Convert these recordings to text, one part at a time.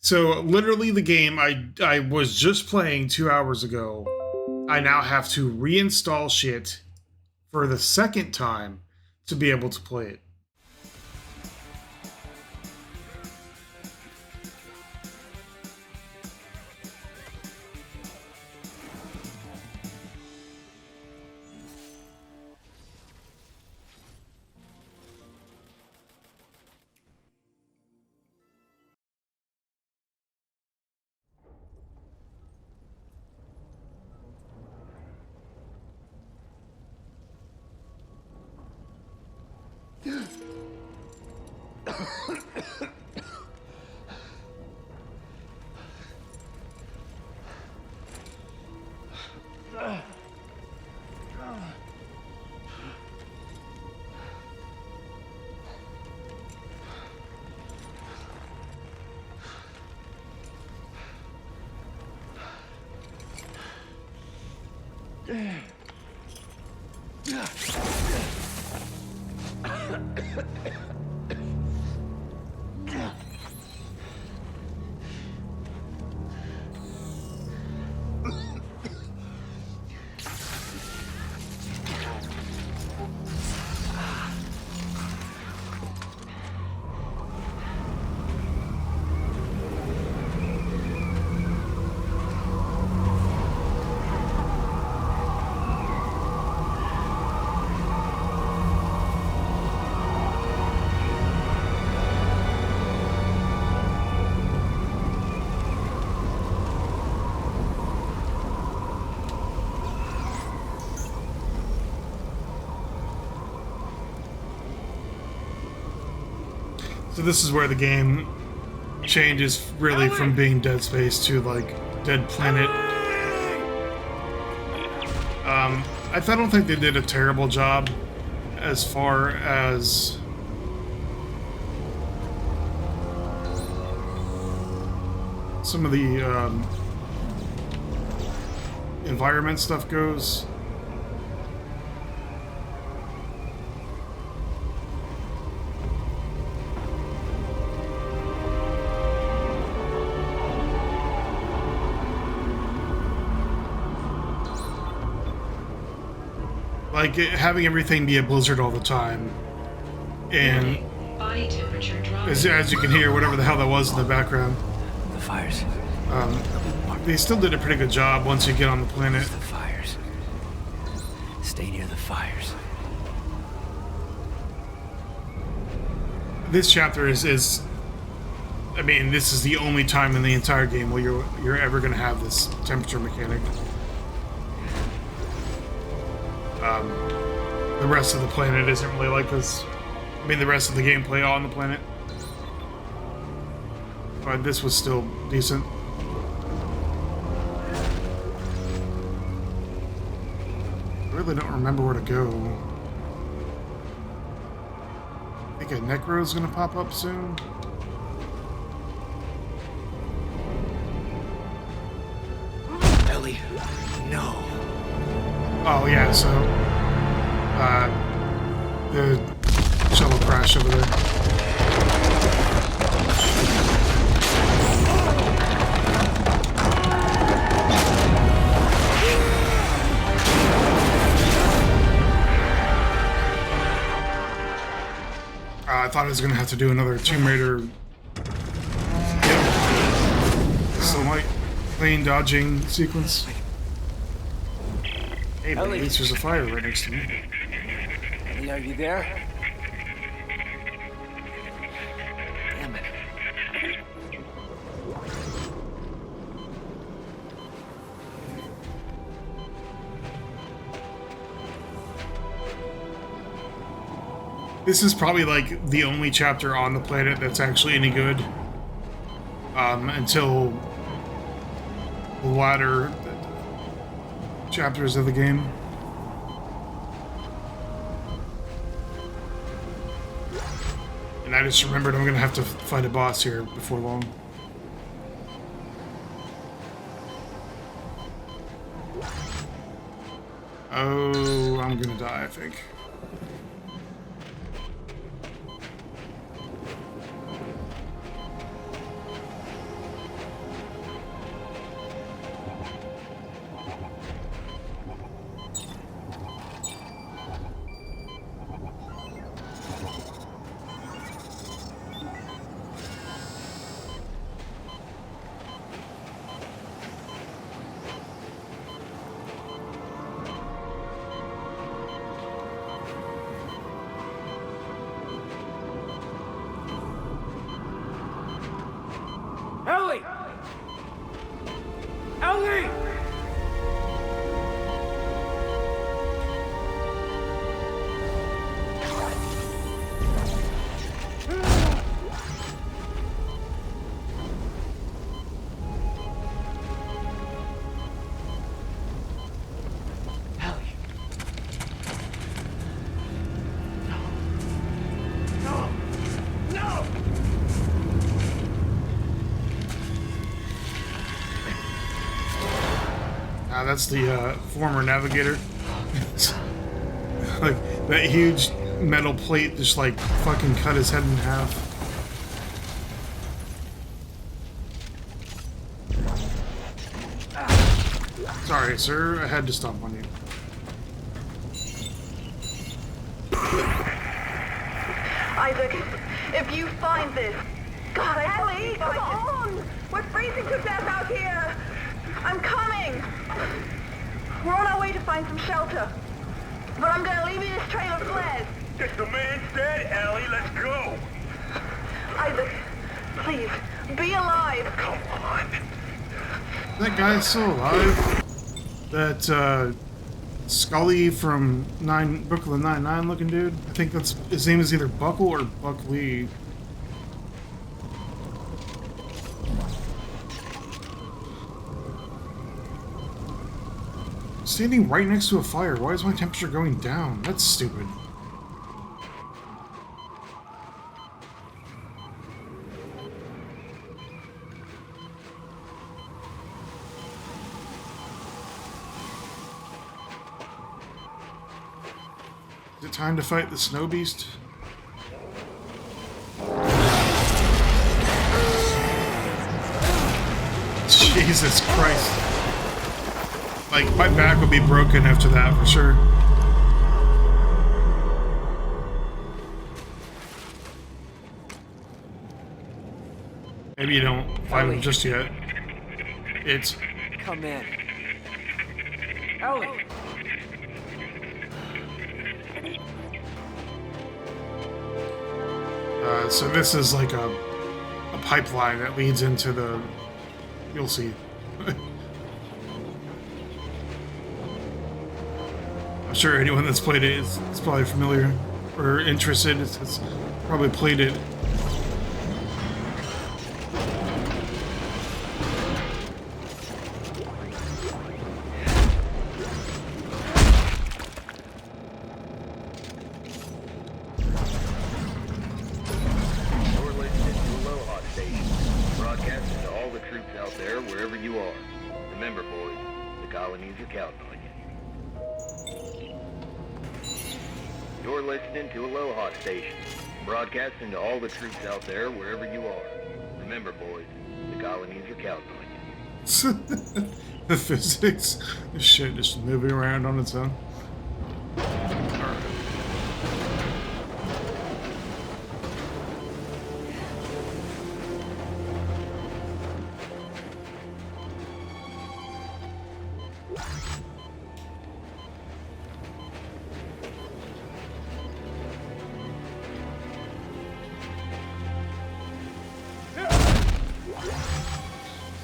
So literally the game I was just playing 2 hours ago, I now have to reinstall shit for the second time to be able to play it. So this is where the game changes really from being Dead Space to like Dead Planet. I don't think they did a terrible job as far as some of the environment stuff goes. Like having everything be a blizzard all the time, and body temperature dropping. as you can hear, whatever the hell that was in the background, The fires. they still did a pretty good job once you get on the planet. The fires. Stay near the fires. This chapter is I mean, this is the only time in the entire game where you're ever going to have this temperature mechanic. The rest of the planet isn't really like this. I mean, the rest of the gameplay on the planet. But this was still decent. I really don't remember where to go. I think a Necro's gonna pop up soon. Ellie, no. Oh yeah, so the shuttle crash over there. I thought I was gonna have to do another Tomb Raider. So like plane dodging sequence. Hey, but at least there's a fire right next to me. Ellie, are you there? Damn it. This is probably like the only chapter on the planet that's actually any good. Until the latter chapters of the game. And I just remembered I'm gonna have to fight a boss here before long. Oh, I'm gonna die, I think. Ellie! Ellie! That's the former navigator. Like that huge metal plate just like fucking cut his head in half. Sorry, sir. I had to stomp on you. Isaac, if you find this... God, Ellie, come on! We're freezing to death out here! I'm coming! We're on our way to find some shelter. But I'm gonna leave you this trail of flares. If the man's dead, Ellie, let's go! Isaac, please, be alive! Come on! That guy's still alive. That, Scully from Brooklyn Nine-Nine looking dude. I think that's his name is either Buckle or Buck Lee. Standing right next to a fire. Why is my temperature going down? That's stupid. Is it time to fight the snow beast? Jesus Christ. Like, my back would be broken after that, for sure. Maybe you don't fight him just yet. It's... Come in. Ellie! So this is like a pipeline that leads into the... You'll see. I'm sure anyone that's played it is probably familiar or interested. It's probably played it. You're listening to Aloha Station, broadcasting to all the troops out there, wherever you are. Remember, boys, the colonies are counting on you. The physics. This shit just moving around on its own. Alright.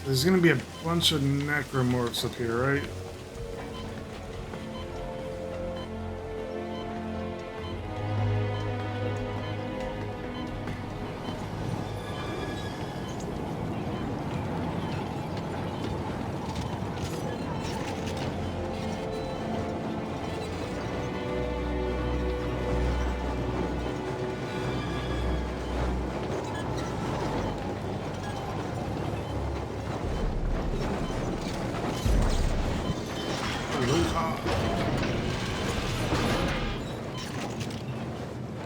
There's gonna be a bunch of necromorphs up here, right?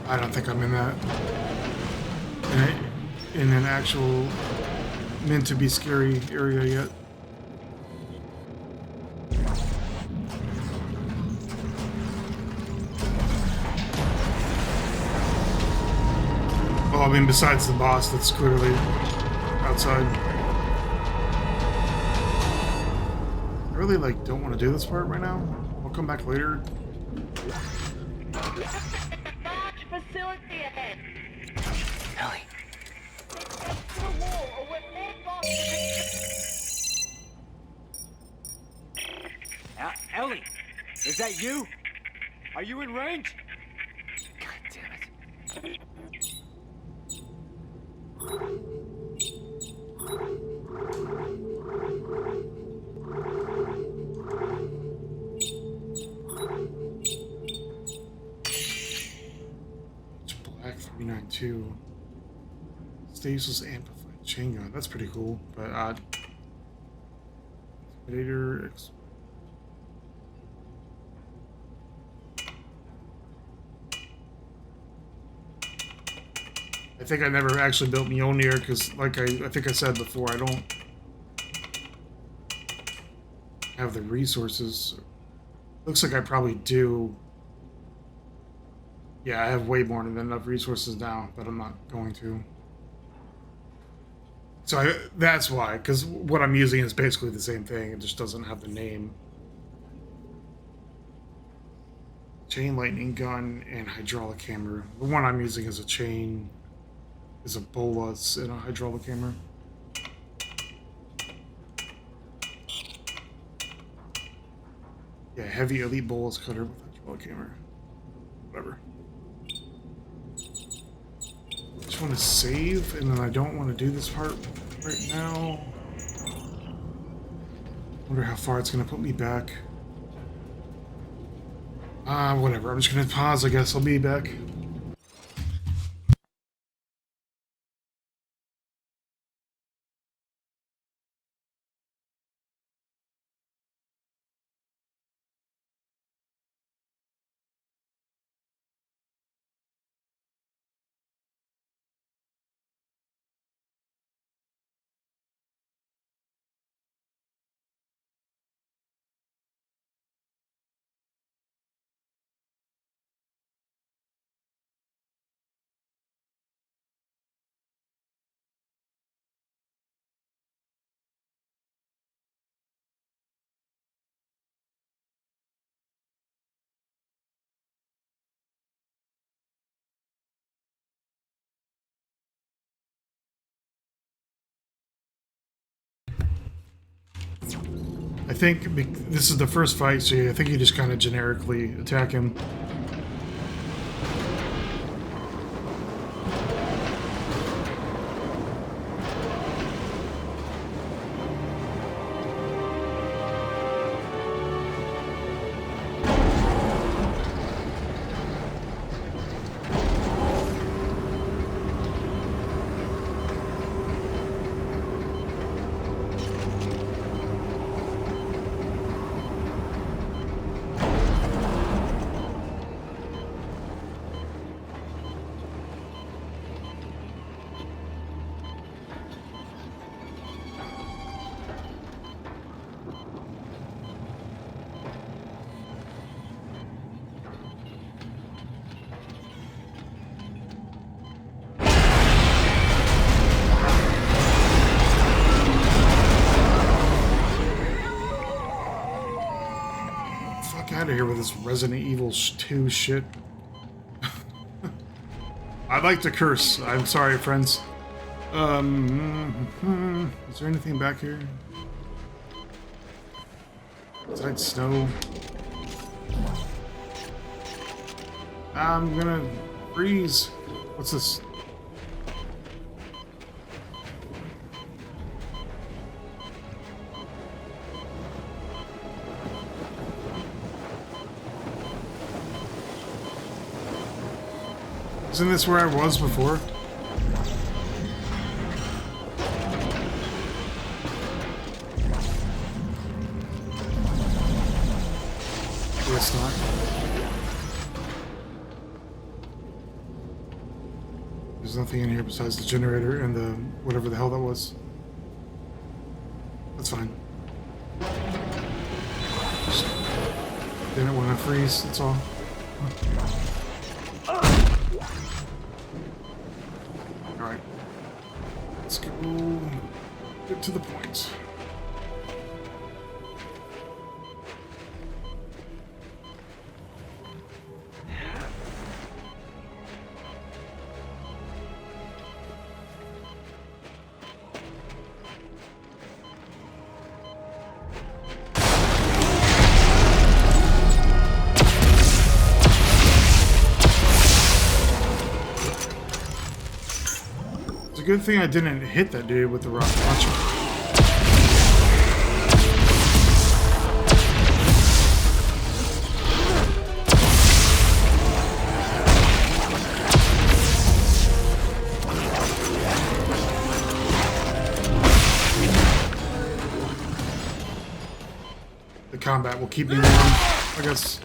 I don't think I'm in that. In an actual meant to be scary area yet. Well, I mean, besides the boss that's clearly outside. I really, like, don't want to do this part right now. I'll come back later. Facility ahead. Ellie. The wall or we're all lost. Is that you? Are you in range? God damn it. It's black 392. Stasis amplified chain gun. That's pretty cool, but odd. Intimidator. I think I never actually built Mjolnir because, like I think I said before, I don't have the resources. Looks like I probably do. Yeah, I have way more than enough resources now, but I'm not going to. So that's why, because what I'm using is basically the same thing. It just doesn't have the name. Chain lightning gun and hydraulic hammer. The one I'm using is a chain. Is a bolus and a hydraulic hammer. Yeah, heavy elite bolus cutter with hydraulic hammer. Whatever. Just want to save, and then I don't want to do this part right now. Wonder how far it's going to put me back. Whatever. I'm just going to pause, I guess. I'll be back. I think this is the first fight, so I think you just kind of generically attack him. Out of here with this Resident Evil 2 shit. I'd like to curse. I'm sorry, friends. Is there anything back here? Besides snow. I'm gonna freeze. What's this? Isn't this where I was before? It's not. There's nothing in here besides the generator and the whatever the hell that was. That's fine. Just didn't want to freeze, that's all. Alright. Let's go get to the point. good thing I didn't hit that dude with the rocket launcher. The combat will keep me warm, I guess.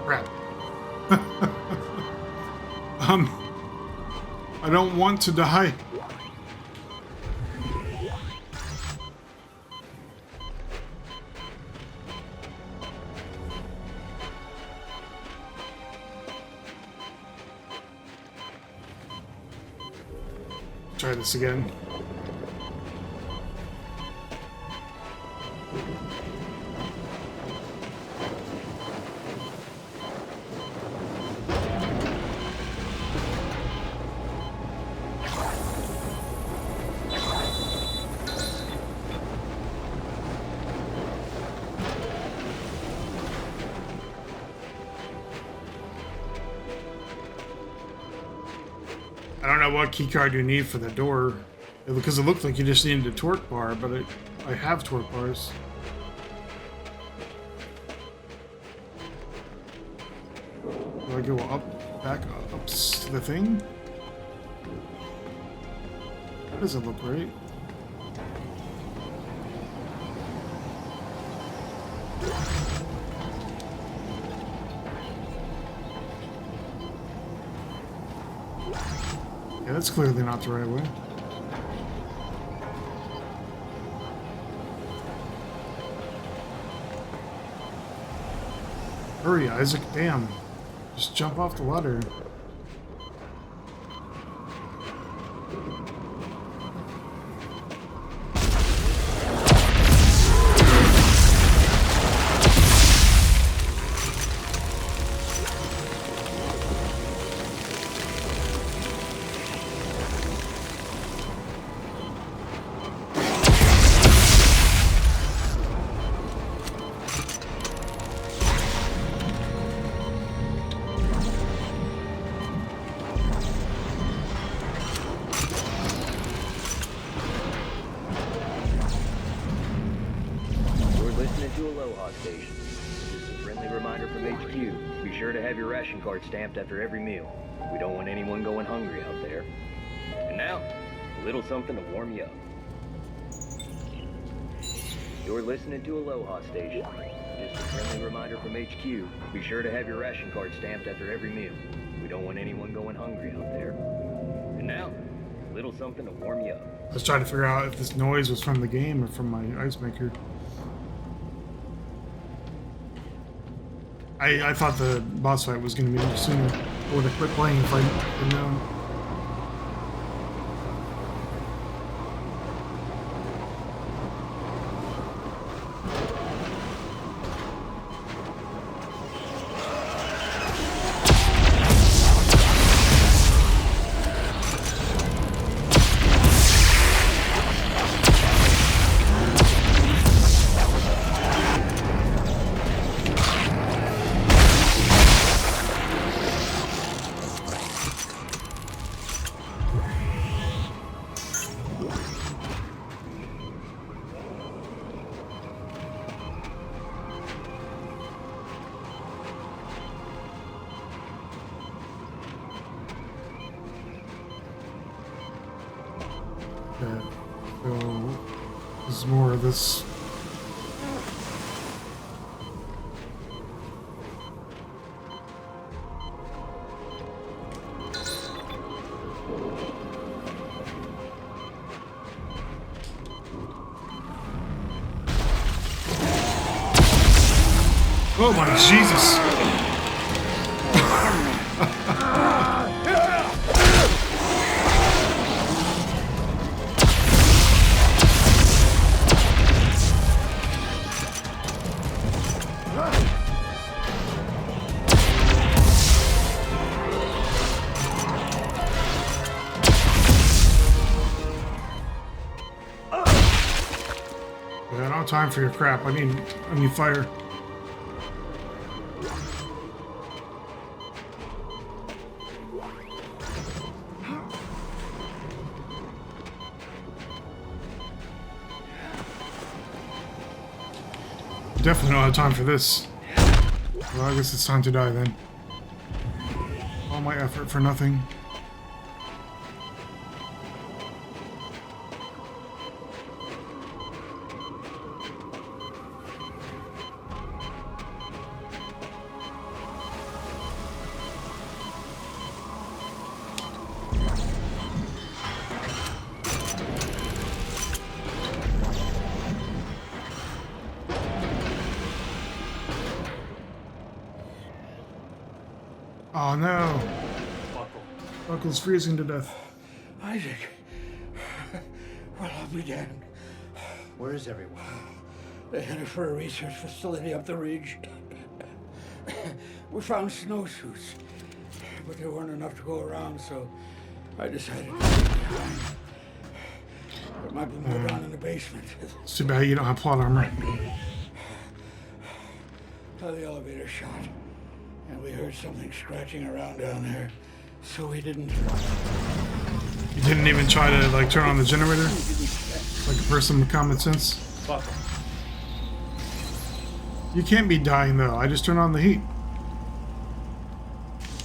Crap. I don't want to die. Try this again. I don't know what keycard you need for the door, because it looked like you just needed a torque bar, but I have torque bars. Do I go up, back up to the thing? That doesn't look right. Yeah, that's clearly not the right way. Hurry, Isaac, damn. Just jump off the ladder. Card stamped after every meal. We don't want anyone going hungry out there. And now, a little something to warm you up. You're listening to Aloha Station. Just a friendly reminder from HQ. Be sure to have your ration card stamped after every meal. We don't want anyone going hungry out there. And now, a little something to warm you up. I was trying to figure out if this noise was from the game or from my ice maker. I thought the boss fight was going to be much sooner. I would have quit playing if I had known. So, there's more of this. Oh my Jesus! time for your crap. I need fire. Definitely don't have time for this. Well, I guess it's time to die then. All my effort for nothing. Oh no! Buckle's freezing to death. Isaac. Well, I'll be damned. Where is everyone? They headed for a research facility up the ridge. We found snowsuits, but there weren't enough to go around, so I decided to stay behind. There might be more down in the basement. It's too bad you don't have plot armor. The elevator shot, and we heard something scratching around down there, so we didn't. You didn't even try to like turn on the generator, like a person with common sense. You can't be dying though. I just turned on the heat.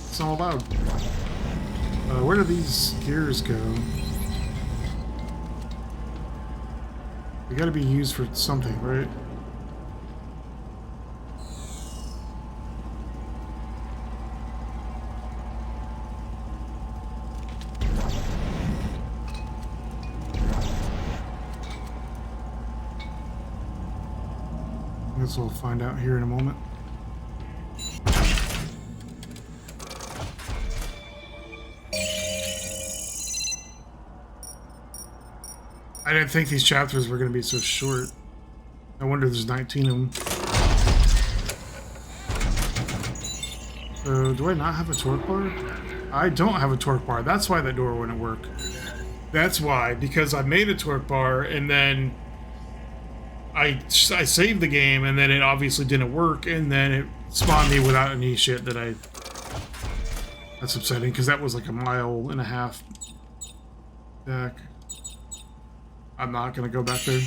It's not allowed. Where do these gears go? They gotta be used for something, right? I guess we'll find out here in a moment. I didn't think these chapters were going to be so short. No wonder there's 19 of them. So, do I not have a torque bar? I don't have a torque bar. That's why that door wouldn't work. That's why, because I made a torque bar and then I saved the game and then it obviously didn't work and then it spawned me without any shit that I... That's upsetting because that was like a 1.5 miles back. I'm not gonna go back there.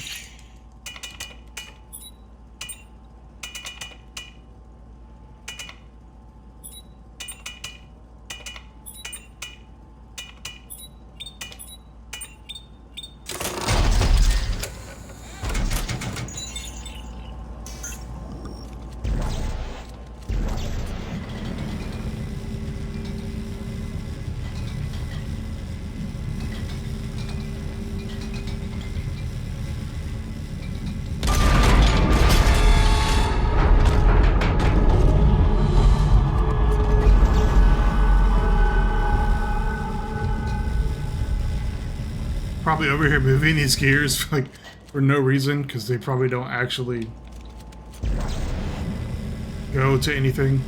Probably over here moving these gears like for no reason because they probably don't actually go to anything.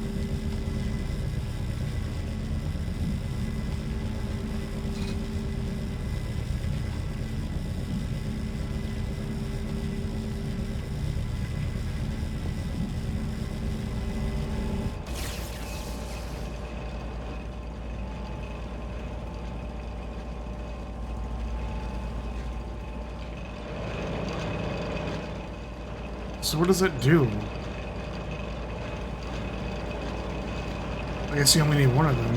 So what does that do? I guess you only need one of them.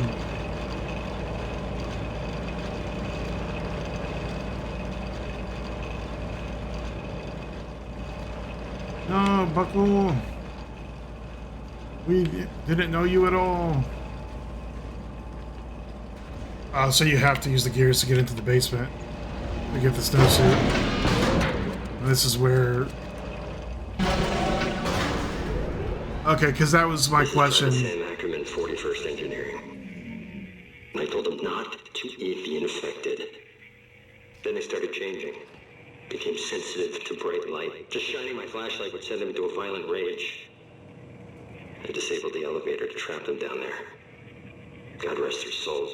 No, Buckle. We didn't know you at all. So you have to use the gears to get into the basement to get the snowsuit. And this is where... Okay, because that was my question. Sam Ackerman, 41st Engineering. I told them not to eat the infected. Then they started changing. Became sensitive to bright light. Just shining my flashlight would send them into a violent rage. I disabled the elevator to trap them down there. God rest their souls.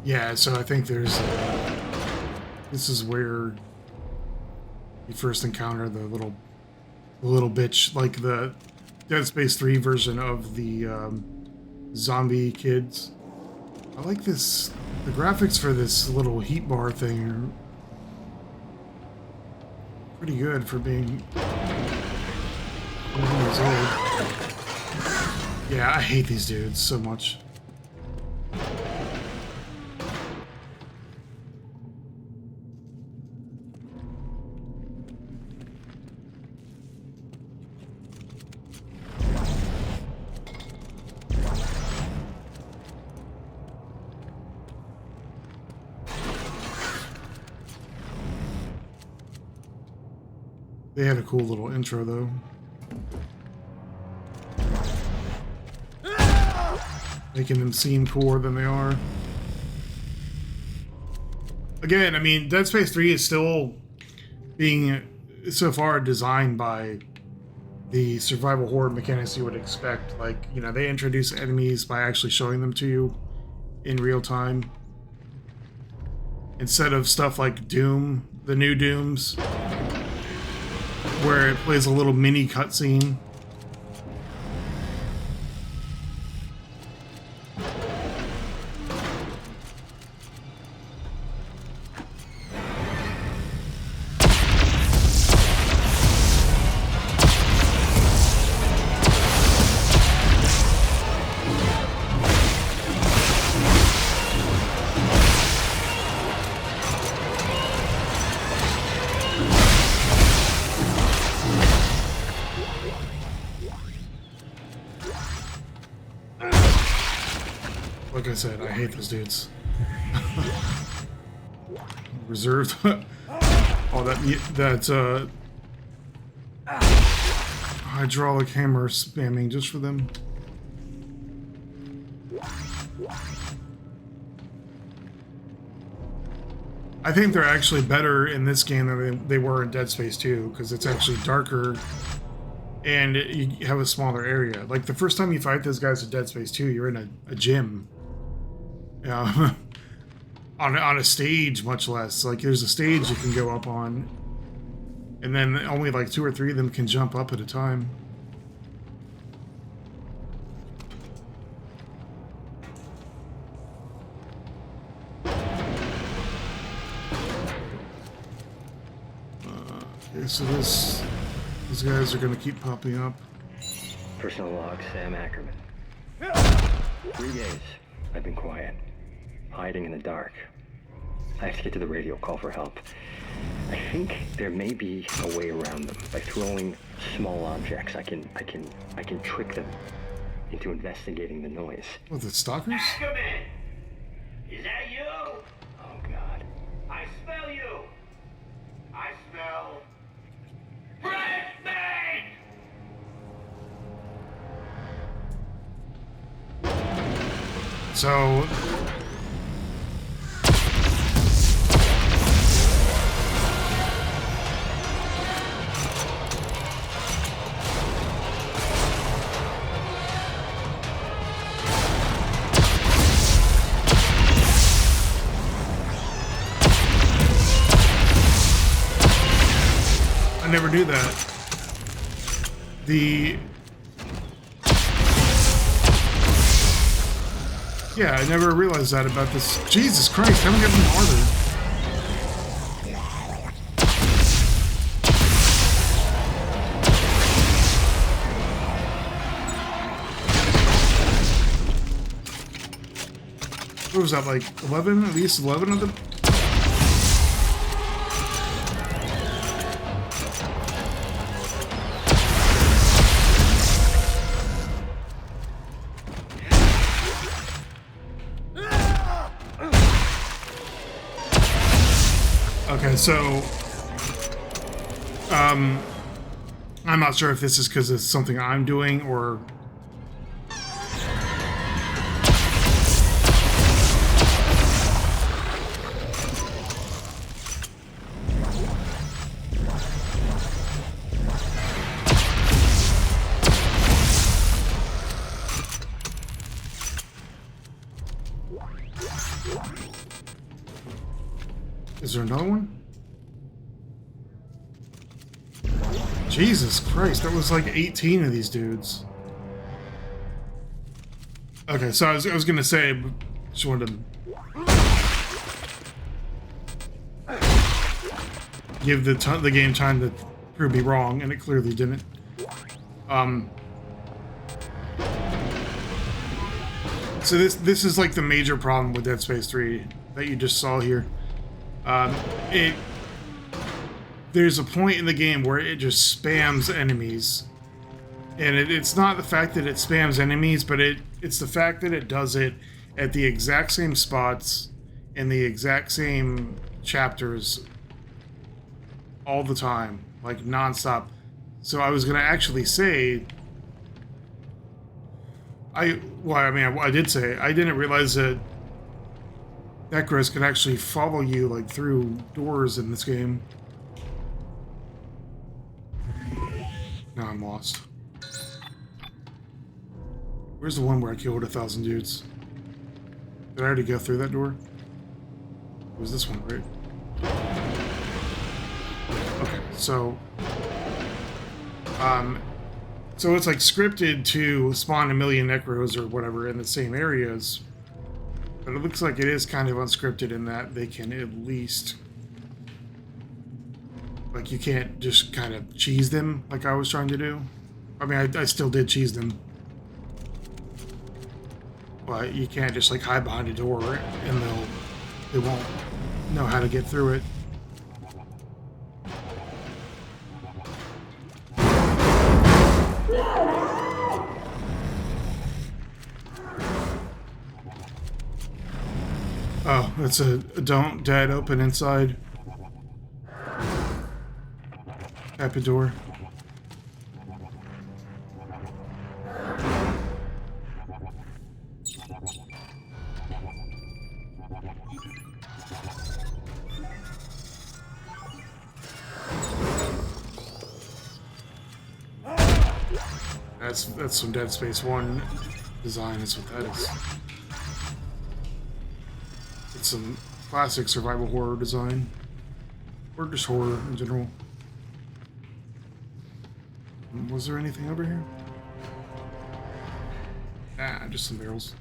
Yeah, so I think there's... this is where you first encounter the little bitch, like the Dead Space 3 version of the zombie kids. I like this. The graphics for this little heat bar thing are pretty good for being 11 years old. Yeah, I hate these dudes so much. They had a cool little intro, though. Making them seem cooler than they are. Again, I mean, Dead Space 3 is still being, so far, designed by the survival horror mechanics you would expect. Like, you know, they introduce enemies by actually showing them to you in real time. Instead of stuff like Doom, the new Dooms, where it plays a little mini cutscene. Like I said, I hate those dudes. Reserved. Oh, that hydraulic hammer spamming just for them. I think they're actually better in this game than they were in Dead Space 2, because it's actually darker and you have a smaller area. Like, the first time you fight those guys in Dead Space 2, you're in a gym. Yeah. on a stage, much less. Like, there's a stage you can go up on, and then only like 2 or 3 of them can jump up at a time. Okay, so these guys are gonna keep popping up. Personal log, Sam Ackerman. 3 days. I've been quiet. Hiding in the dark. I have to get to the radio call for help. I think there may be a way around them. By throwing small objects, I can trick them into investigating the noise. What, the stalkers? Ackerman! Is that you? Oh, God. I smell you! I smell... fresh meat! So... I never knew that. Yeah, I never realized that about this. Jesus Christ, haven't gotten harder. What was that, like 11? At least 11 of them? Okay, so, I'm not sure if this is because it's something I'm doing or... Is there another one? Jesus Christ, that was like 18 of these dudes. Okay, so I was gonna say, just wanted to give the game time to prove me wrong, and it clearly didn't. So this is like the major problem with Dead Space 3 that you just saw here. There's a point in the game where it just spams enemies. And it's not the fact that it spams enemies, but it's the fact that it does it at the exact same spots in the exact same chapters all the time, like nonstop. So I was gonna actually say, I did say I didn't realize that Necros could actually follow you like through doors in this game. Now I'm lost. Where's the one where I killed 1,000 dudes? Did I already go through that door? It was this one, right? Okay, so it's like scripted to spawn 1 million Necros or whatever in the same areas, but it looks like it is kind of unscripted in that they can at least, like, you can't just kind of cheese them like I was trying to do. I mean, I still did cheese them, but you can't just like hide behind a door and they won't know how to get through it. Oh, it's a don't dead open inside type of door. That's some Dead Space 1 design, is what that is. It's some classic survival horror design. Or just horror in general. Was there anything over here? Ah, just some barrels.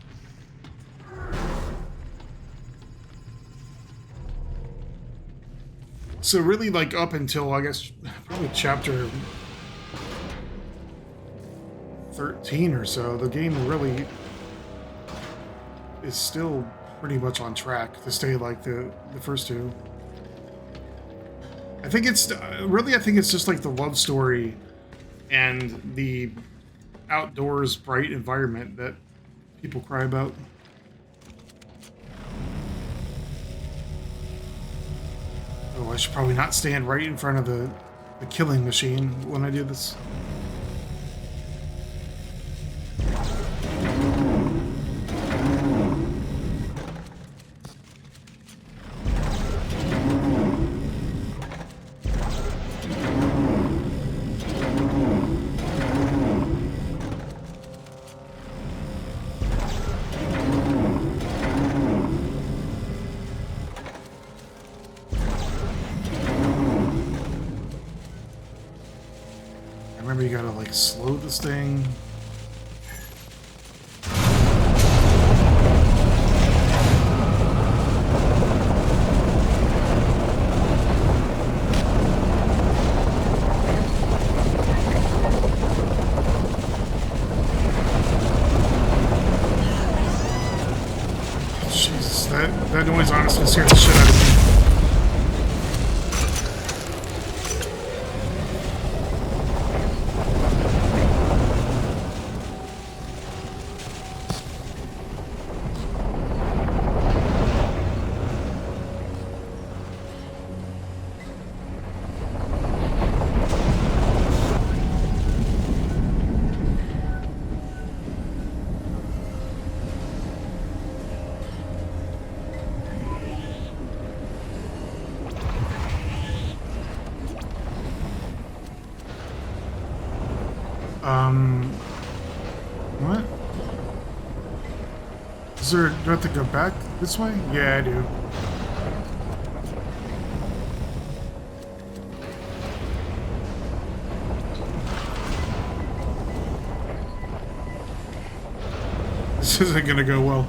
So really, like, up until, I guess, probably chapter 13 or so, the game really is still pretty much on track to stay like the first two. I think it's just like the love story and the outdoors bright environment that people cry about. Oh, I should probably not stand right in front of the killing machine when I do this. Remember, you gotta like slow this thing. Jesus, that noise honestly scared the shit out of me. What? Do I have to go back this way? Yeah, I do. This isn't gonna go well.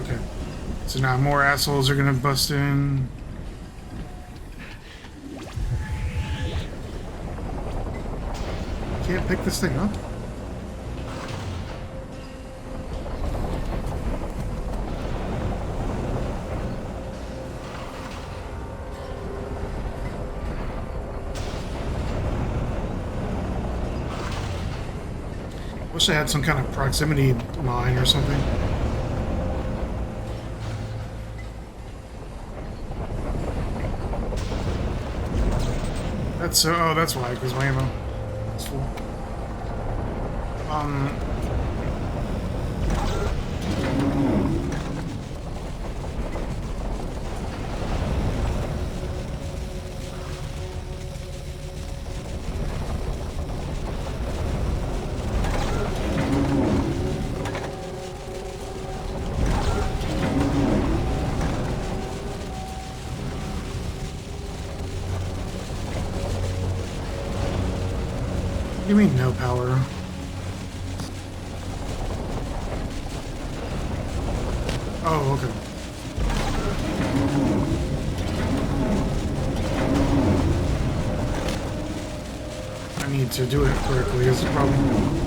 Okay. So now more assholes are gonna bust in. Can't pick this thing up? Wish I had some kind of proximity mine or something. That's so. Oh, that's why, because my ammo is full. What do you mean no power? Oh, okay. I need to do it correctly is the problem.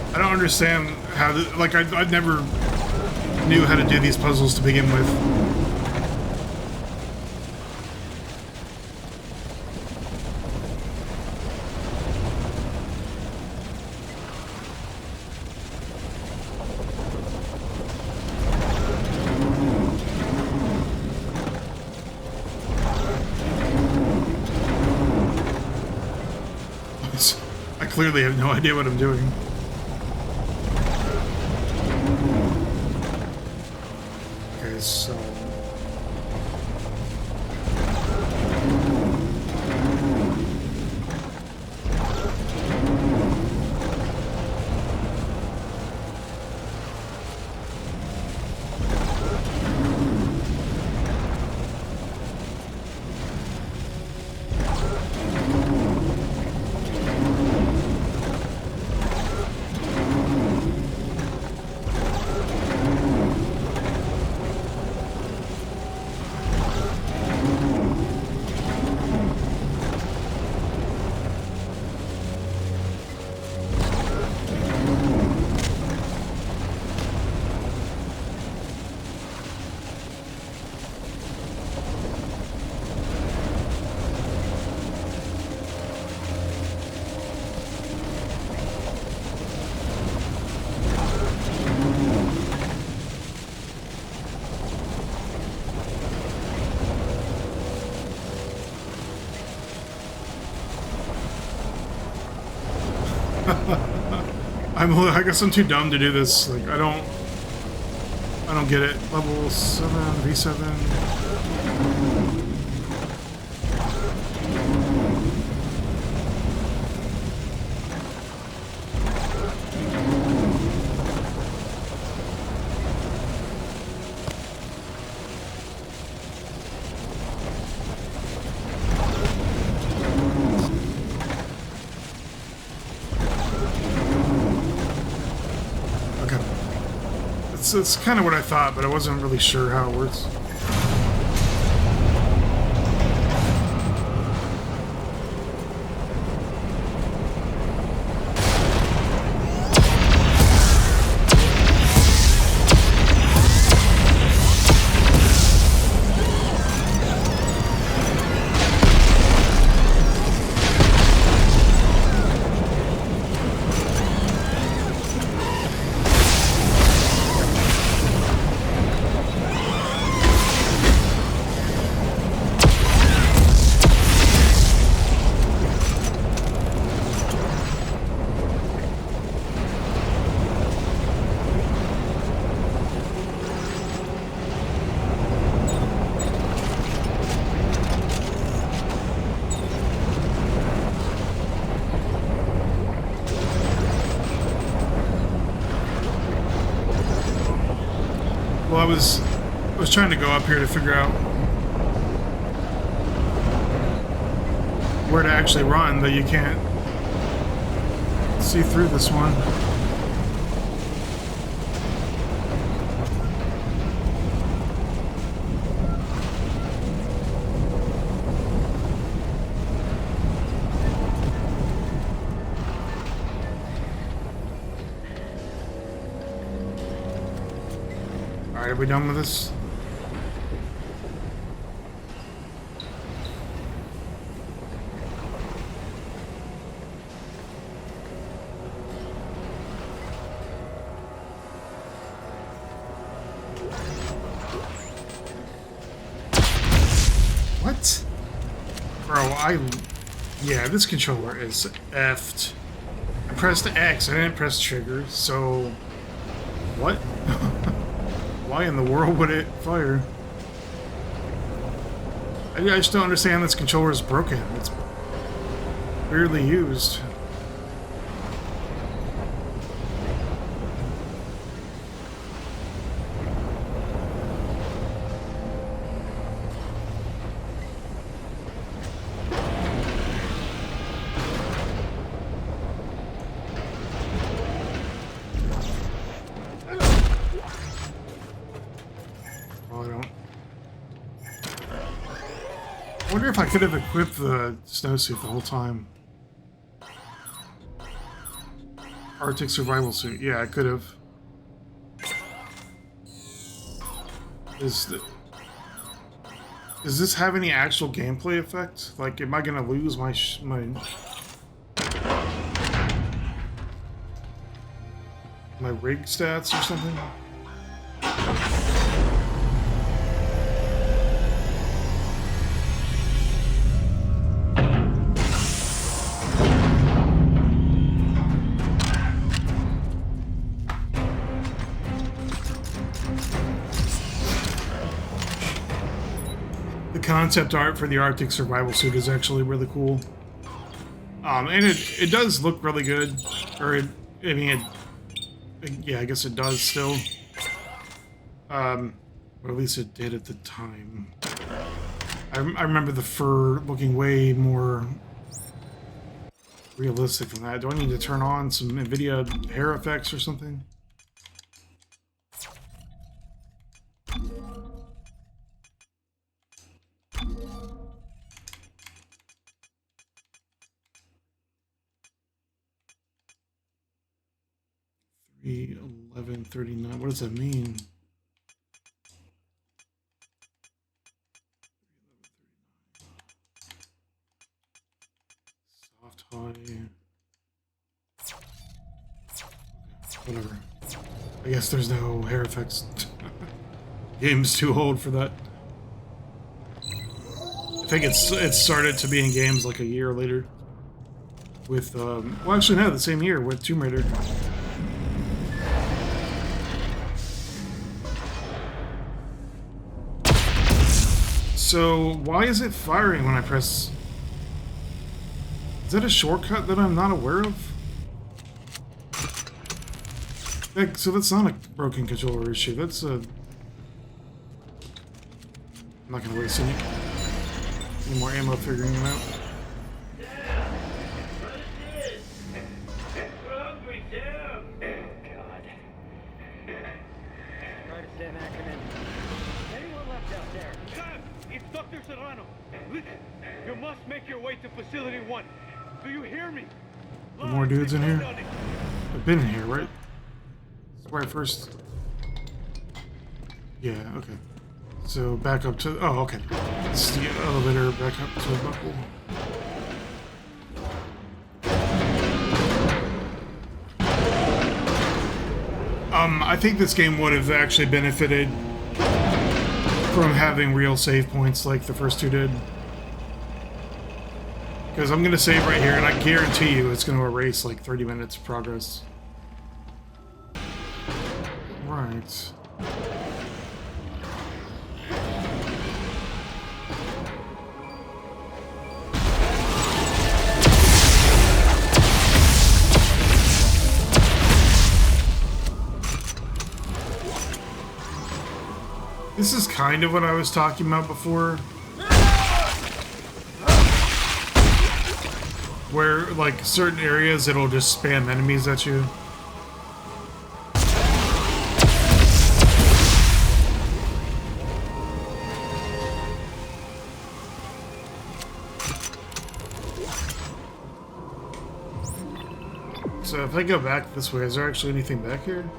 I don't understand how, like, I never knew how to do these puzzles to begin with. I clearly have no idea what I'm doing. So I guess I'm too dumb to do this. Like, I don't get it. Level 7, V7. It's kind of what I thought, but I wasn't really sure how it works. Well, I was trying to go up here to figure out where to actually run, but you can't see through this one. Alright, are we done with this? What? Bro, yeah, this controller is effed. I pressed X, I didn't press trigger, so... What? Why in the world would it fire? I just don't understand this controller is broken. It's barely used. I wonder if I could have equipped the snowsuit the whole time. Arctic survival suit. Yeah, I could have. Does this have any actual gameplay effect? Like, am I gonna lose my rig stats or something? Concept art for the Arctic survival suit is actually really cool, and it does look really good. Or yeah, I guess it does still. Or at least it did at the time. I remember the fur looking way more realistic than that. Do I need to turn on some NVIDIA hair effects or something? $11.39. What does that mean? Soft high. Whatever. I guess there's no hair effects. Game's too old for that. I think it started to be in games like a year later. With well, actually no, the same year with Tomb Raider. So, why is it firing when I press... Is that a shortcut that I'm not aware of? So that's not a broken controller issue, that's a... I'm not gonna waste any more ammo figuring it out. You must make your way to Facility 1. Do you hear me? Are more dudes in here? I've been in here, right? That's where I first... Yeah, okay. So back up to... Oh, okay. This is the elevator back up to the buckle. I think this game would have actually benefited from having real save points like the first two did. Because I'm going to save right here, and I guarantee you it's going to erase like 30 minutes of progress. Right. This is kind of what I was talking about before. Where, like, certain areas, it'll just spam enemies at you. So if I go back this way, is there actually anything back here?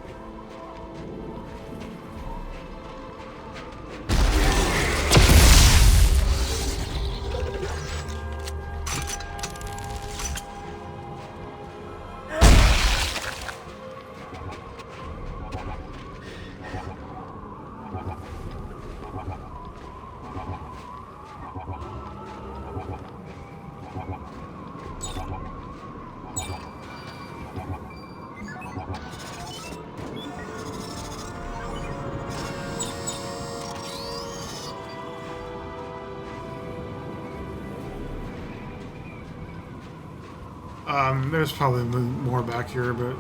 There's probably more back here, but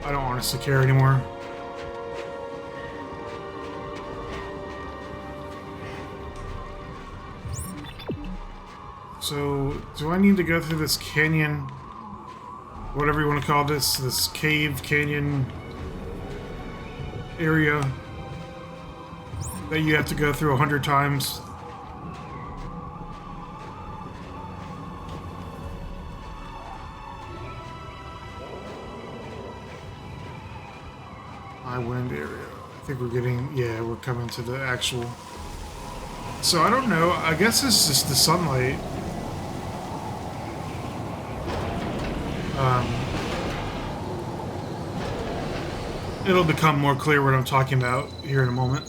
I don't honestly care anymore. So, do I need to go through this canyon? Whatever you want to call this cave, canyon area that you have to go through 100 times? Wind area. I think we're getting, yeah, we're coming to the actual. So I don't know. I guess it's just the sunlight. It'll become more clear what I'm talking about here in a moment.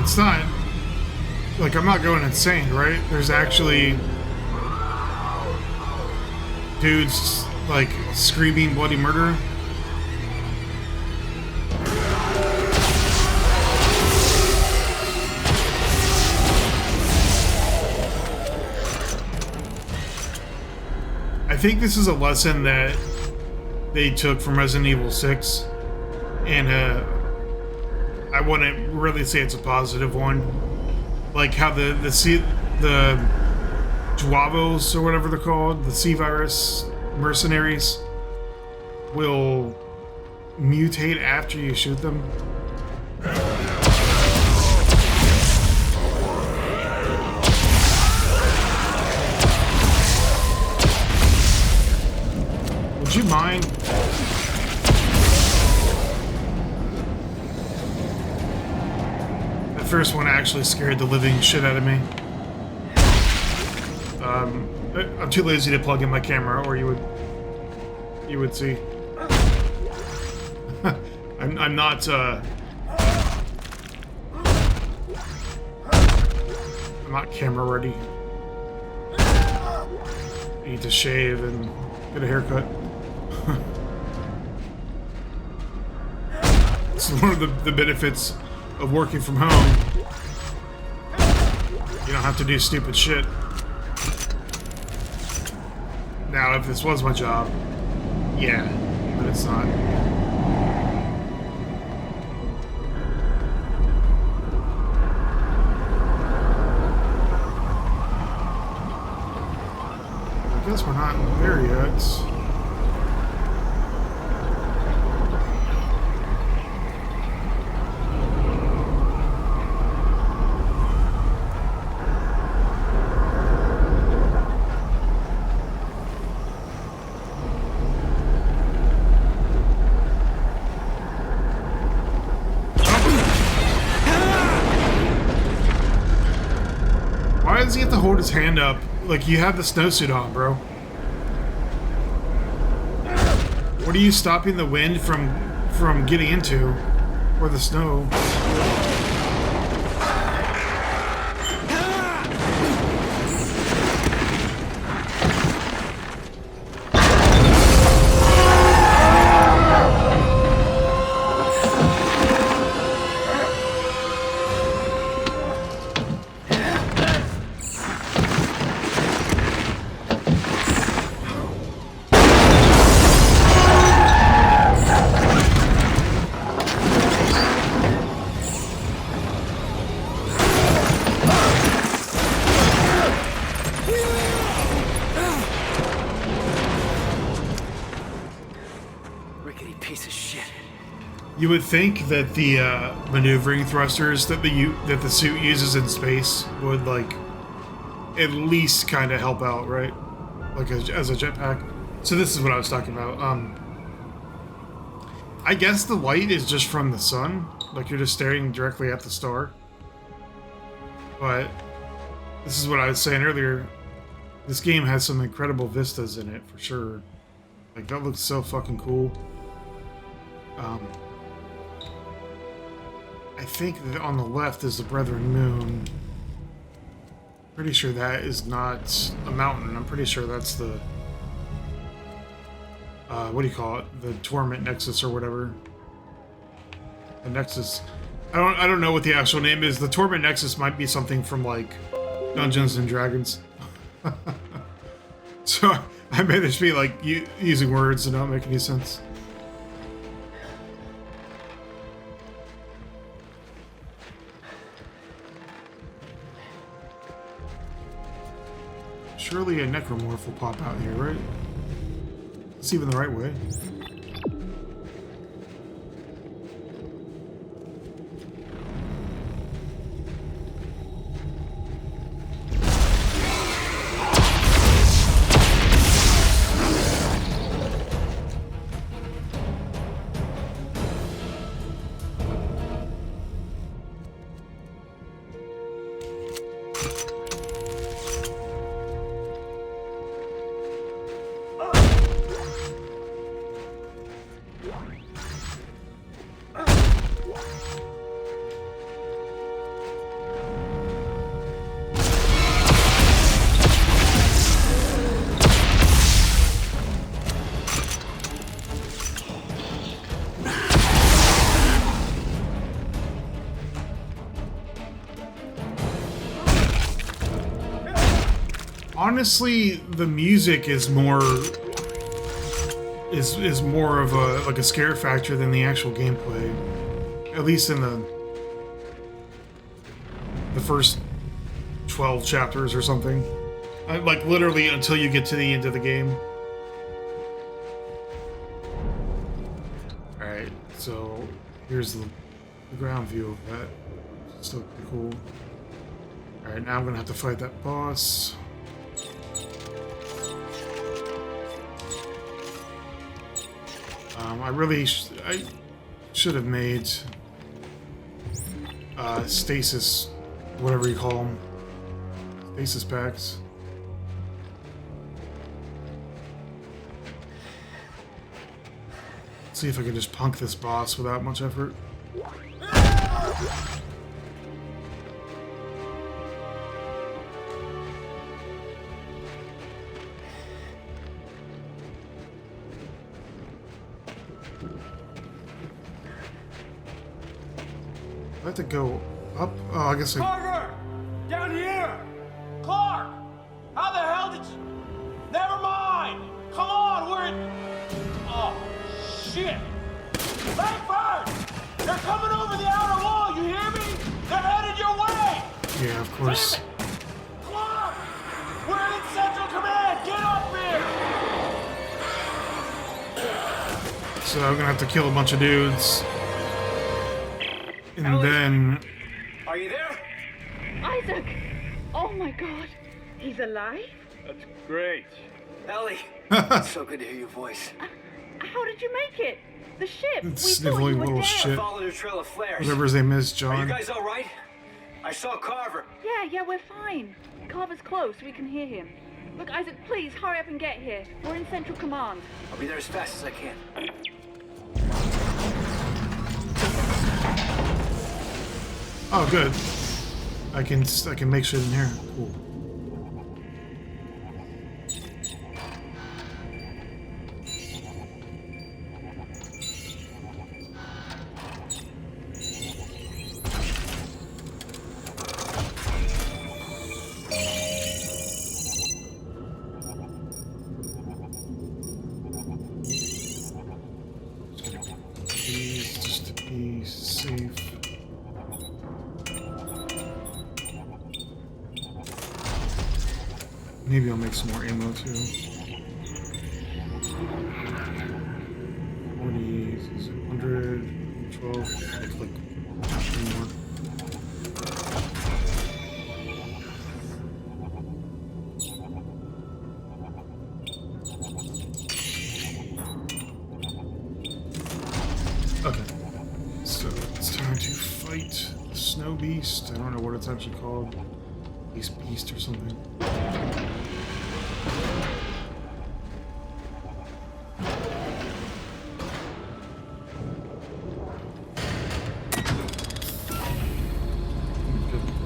It's not, like, I'm not going insane, right? There's actually dudes, like, screaming bloody murder. I think this is a lesson that they took from Resident Evil 6, and I wouldn't really say it's a positive one. Like how the Juavos, or whatever they're called, the C-Virus mercenaries, will mutate after you shoot them. Would you mind? That first one actually scared the living shit out of me. I'm too lazy to plug in my camera, or you would see. I'm not I'm not camera ready. I need to shave and get a haircut. It's one of the benefits of working from home. You don't have to do stupid shit. Now, if this was my job, yeah, but it's not. guess we're not there yet. Why does he have to hold his hand up? Like, you have the snowsuit on, bro. What are you stopping the wind from getting into? Or the snow? You would think that the maneuvering thrusters that the suit uses in space would, like, at least kind of help out, right? Like as a jetpack. So this is what I was talking about. I guess the light is just from the sun, like you're just staring directly at the star. But this is what I was saying earlier. This game has some incredible vistas in it for sure. Like, that looks so fucking cool. I think that on the left is the Brethren Moon. Pretty sure that is not a mountain. I'm pretty sure that's the what do you call it? The Torment Nexus or whatever. The Nexus. I don't know what the actual name is. The Torment Nexus might be something from, like, Dungeons and Dragons. So I may just be like using words that don't make any sense. Surely a necromorph will pop out here, right? It's even the right way. Honestly, the music is more of a like a scare factor than the actual gameplay. At least in the first 12 chapters or something. Like literally until you get to the end of the game. Alright, so here's the ground view of that. Still pretty cool. Alright, now I'm gonna have to fight that boss. I should have made stasis, whatever you call them, stasis packs. Let's see if I can just punk this boss without much effort. I have to go up? Oh, I guess I... Carter! Down here! Clark! How the hell did you... Never mind! Come on, we're in... Oh, shit! Langford! They're coming over the outer wall, you hear me? They're headed your way! Yeah, of course. Damn it! Clark! We're in Central Command! Get up here! So I'm gonna have to kill a bunch of dudes. And then... Are you there? Isaac! Oh my god. He's alive? That's great. Ellie, it's so good to hear your voice. How did you make it? The ship. We thought you Sniveling were little dead. shit. Followed a trail of flares. Whatever his name is, Are you John. guys all right? I saw Carver. Yeah, we're fine. Carver's close. We can hear him. Look, Isaac, please hurry up and get here. We're in Central Command. I'll be there as fast as I can. Oh, good. I can make shit in here. Cool. Please, just to be safe. Maybe I'll make some more ammo too. 40, 100, 12, make like 3 more. Okay, so it's time to fight the snow beast. I don't know what it's actually called. Beast or something.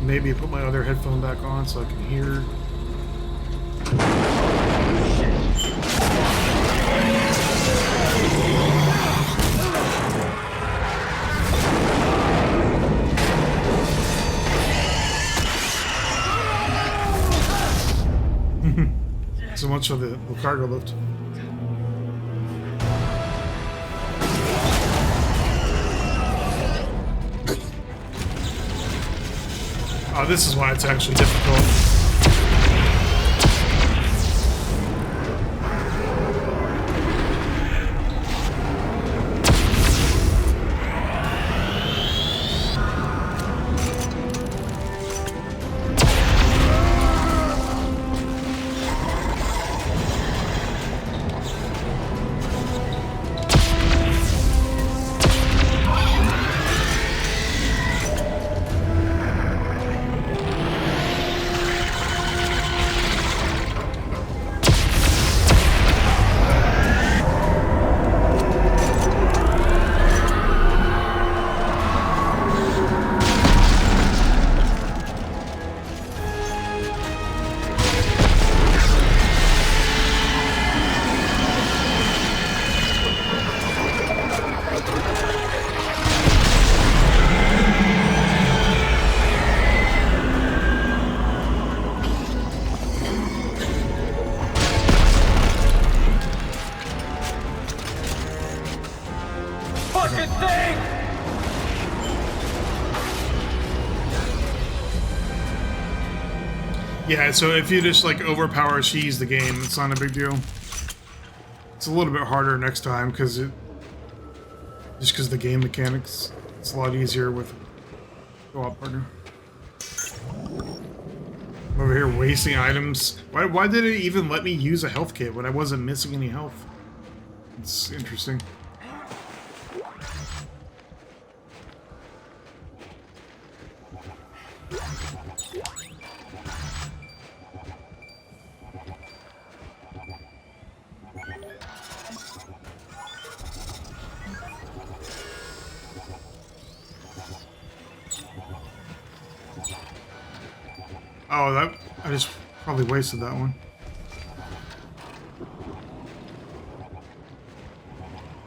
Maybe put my other headphone back on so I can hear. So much for the cargo lift. Oh, this is why it's actually difficult. Fucking thing! Yeah, so if you just like overpower She's the game, it's not a big deal. It's a little bit harder next time because the game mechanics, it's a lot easier with co-op partner. I'm over here wasting items. Why did it even let me use a health kit when I wasn't missing any health? It's interesting. Oh, I just probably wasted that one.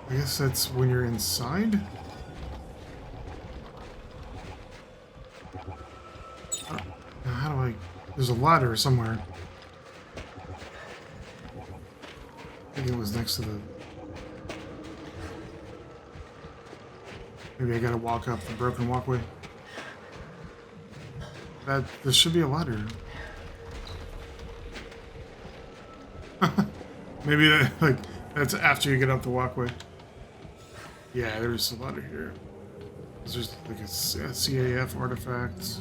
I guess that's when you're inside? How do I... There's a ladder somewhere. I think it was next to the... Maybe I gotta walk up the broken walkway. There should be a ladder. Maybe that's after you get up the walkway. Yeah, there's a lot of here. There's like a CAF artifact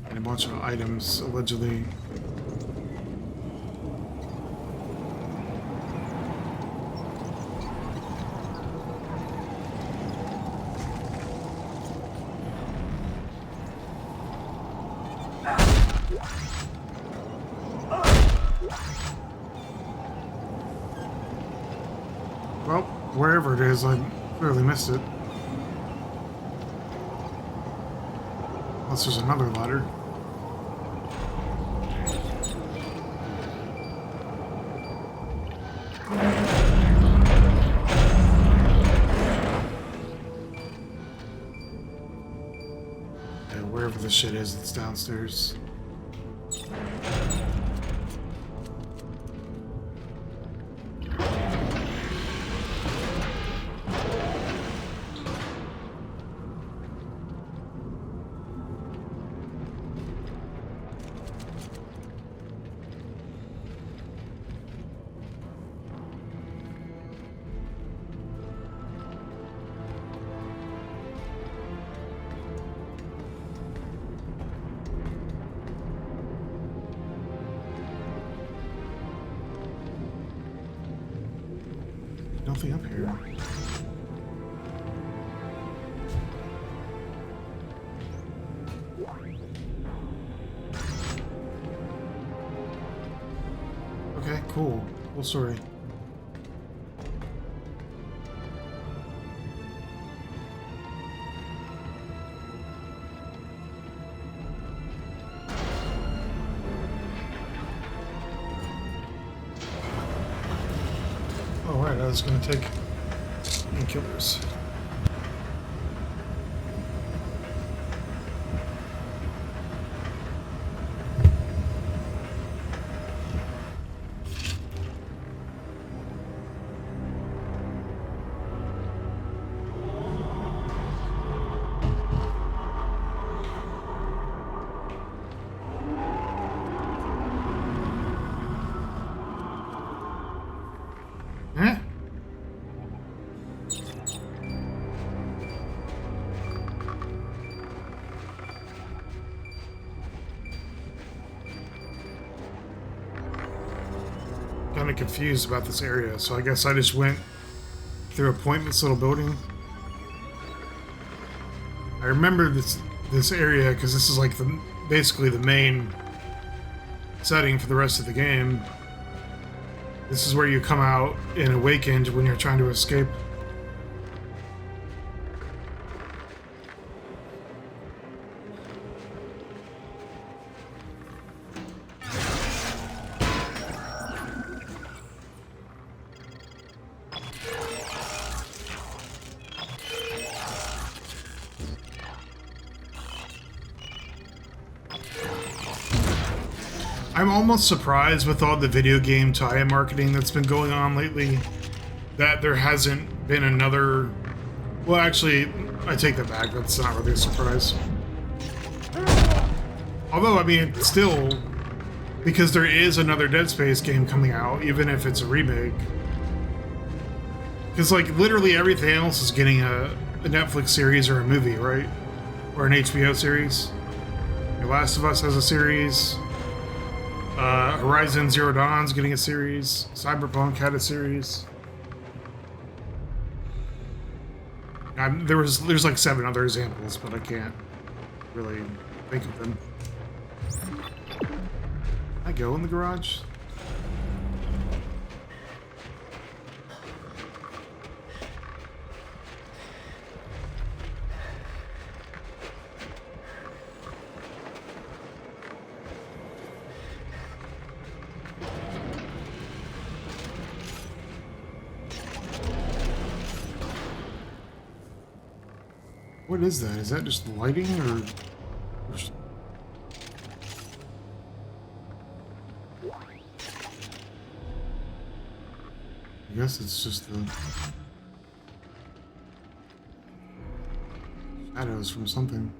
and a bunch of items, allegedly. Well, wherever it is, I clearly missed it. Unless there's another ladder. Yeah, wherever the shit is, it's downstairs. Nothing up here. Okay, cool. Cool story. Oh, right, I was gonna take painkillers. Eh? Kind of confused about this area, so I guess I just went through a pointless little building. I remember this area because this is like basically the main setting for the rest of the game. This is where you come out in Awakened when you're trying to escape. I'm almost surprised with all the video game tie-in marketing that's been going on lately that there hasn't been another... Well, actually, I take that back. That's not really a surprise. Although, I mean, still, because there is another Dead Space game coming out, even if it's a remake. Because, like, literally everything else is getting a Netflix series or a movie, right? Or an HBO series. The Last of Us has a series. Horizon Zero Dawn's getting a series. Cyberpunk had a series. There's like 7 other examples, but I can't really think of them. Can I go in the garage? What is that? Is that just lighting or... I guess it's just the shadows from something.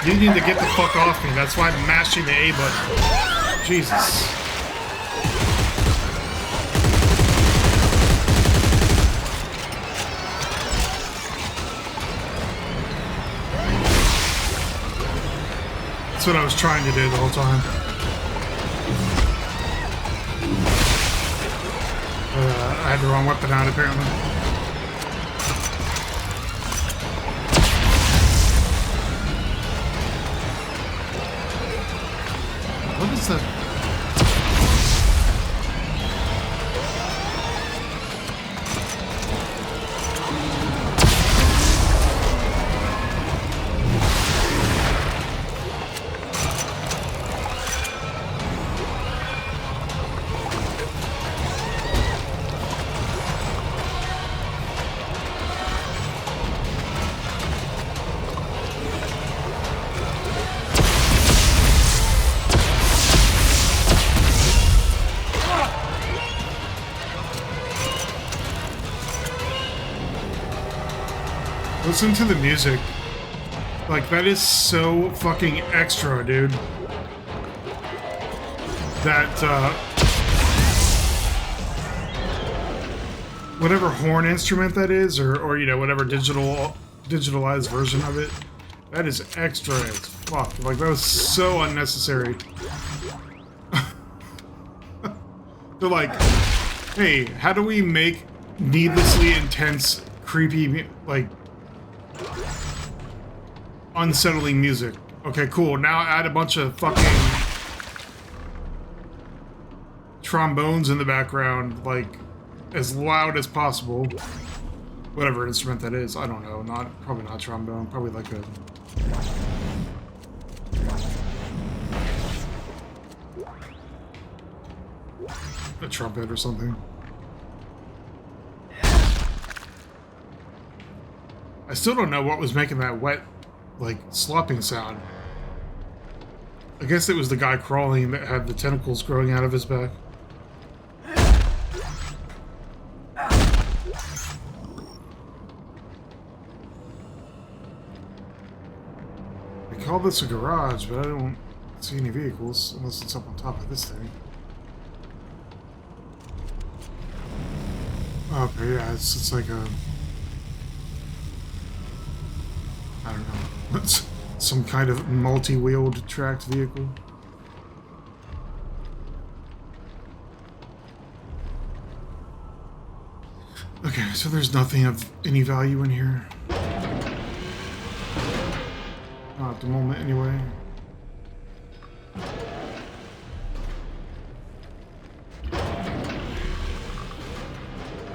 You need to get the fuck off me. That's why I'm mashing the A button. Jesus. That's what I was trying to do the whole time. I had the wrong weapon out, apparently. What is that? Listen to the music. Like, that is so fucking extra, dude. That, whatever horn instrument that is, or you know, whatever digitalized version of it, that is extra as fuck. Like, that was so unnecessary. They're like, hey, how do we make needlessly intense, creepy, like, unsettling music? Okay, cool. Now add a bunch of fucking trombones in the background, like, as loud as possible. Whatever instrument that is, I don't know. Probably not trombone. Probably like a trumpet or something. I still don't know what was making that wet, like, slopping sound. I guess it was the guy crawling that had the tentacles growing out of his back. They call this a garage, but I don't see any vehicles, unless it's up on top of this thing. Okay, yeah, it's like a... I don't know. It's some kind of multi-wheeled tracked vehicle. Okay, so there's nothing of any value in here. Not at the moment, anyway.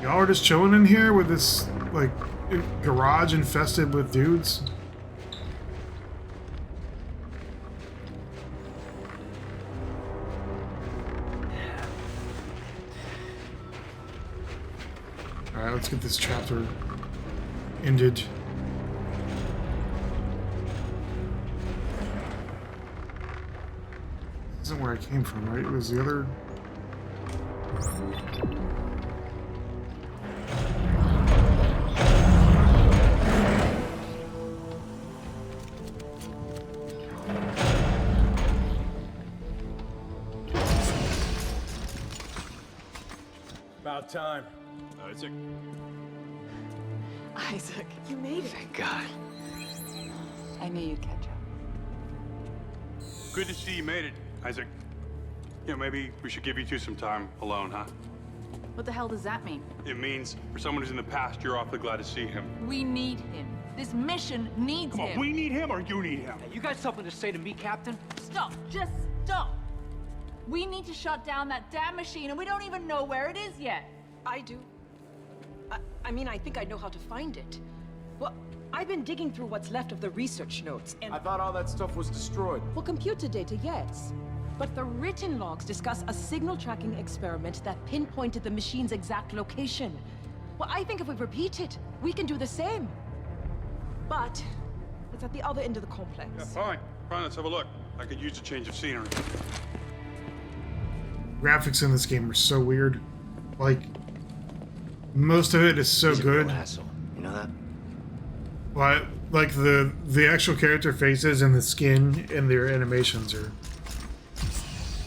Y'all are just chilling in here with this, like, garage infested with dudes? Alright, let's get this chapter ended. This isn't where I came from, right? It was the other... About time. Isaac. Isaac, you made it. Thank God. I knew you'd catch up. Good to see you made it, Isaac. You know, maybe we should give you two some time alone, huh? What the hell does that mean? It means for someone who's in the past, you're awfully glad to see him. We need him. This mission needs Come on, him. we need him or you need him? You got something to say to me, Captain? Stop. Just stop. We need to shut down that damn machine, and we don't even know where it is yet. I do. I mean, I think I know how to find it. Well, I've been digging through what's left of the research notes, and... I thought all that stuff was destroyed. Well, computer data, yes. But the written logs discuss a signal tracking experiment that pinpointed the machine's exact location. Well, I think if we repeat it, we can do the same. But it's at the other end of the complex. Yeah, fine. Fine, let's have a look. I could use a change of scenery. Graphics in this game are so weird. Like, most of it is so He's a good. real asshole. You know that? But Like the actual character faces and the skin and their animations are